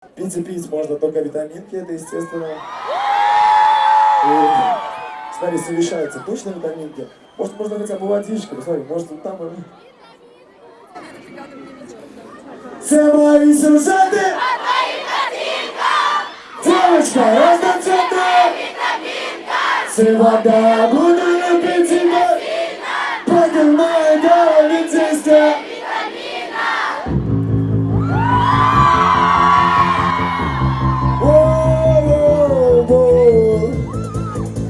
Пить и пить можно только витаминки, это естественно. И, смотри, совещаются точно витаминки. Может, можно хотя бы водички, посмотри, может, вот там... Все мои сюжеты! Девочка, разноцветная! Сегодня я буду любить тебя! Поднимай голову, действия!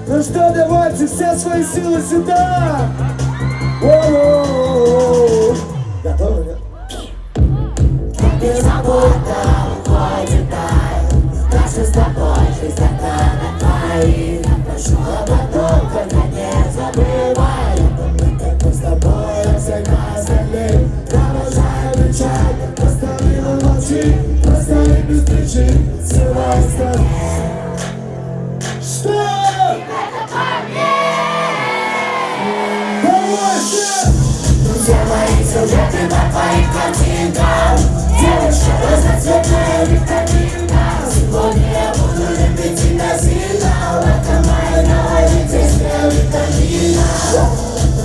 Ну что, давайте все свои силы сюда! Готовы, нет? Беззаботно уходит даль. Наша с тобой жизнь одна на двоих. Прошу об одном, только не забывай. Мы как мы с тобой, а всех остальных продолжаем кричать. Просто мило молчи, просто и без причин. Срывай стороны. Что? Давайте! Все мои сюжеты на твоих картинках. Девочка разноцветная витаминка. Сегодня я буду любить тебя сильно. В этом моей голове действие витамина.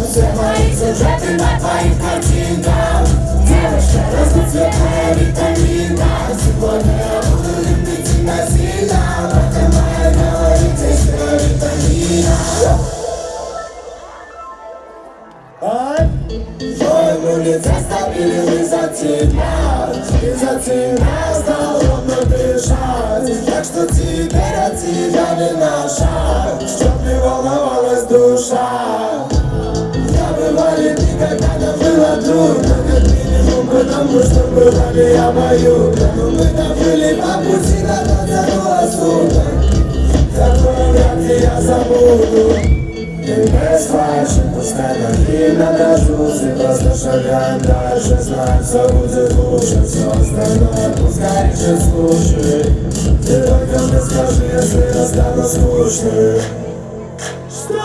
Все мои сюжеты на твоих картинках. Девочка разноцветная витаминка. Сегодня я буду любить тебя сильно. В этом моей голове действие витамина. Твоему лице стабильный за тебя. И за тебя стал ровно дышать. Так что теперь от тебя не на шаг, чтоб не волновалась душа. Забывали никогда нам было трудно, как минимум, потому что была ли я обоюдна. Но мы-то были по пути до конца суток. Такое вряд ли я забуду. И без фальши, пускай ноги надождутся. И просто шагаем дальше, знаем, все будет лучше. Все остальное пускай решит слушай. Ты только мне скажи, если я стану скучным. Что?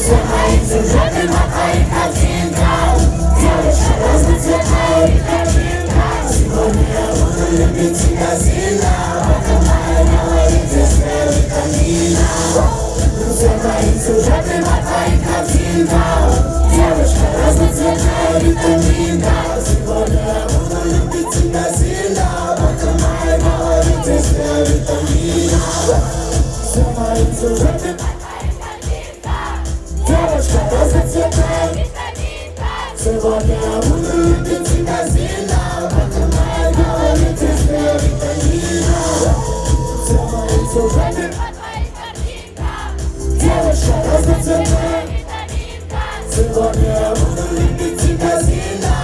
Все мои сюжеты на твоих картинках. Девочка разноцветная витаминка. Сегодня я буду любить тебя сильно. Все мои сюжеты на твоих картинках. Девочка разноцветная витаминка. Сегодня я буду любить тебя сильно. В этом моей голове действие витамина. Все мои сюжеты на твоих картинках. Девочка разноцветная витаминка. Сегодня я буду любить тебя сильно. В этом моей голове действие витамина. Все мои сюжеты на твоих картинках. Девочка разноцветная витаминка. Сегодня я буду любить тебя сильно.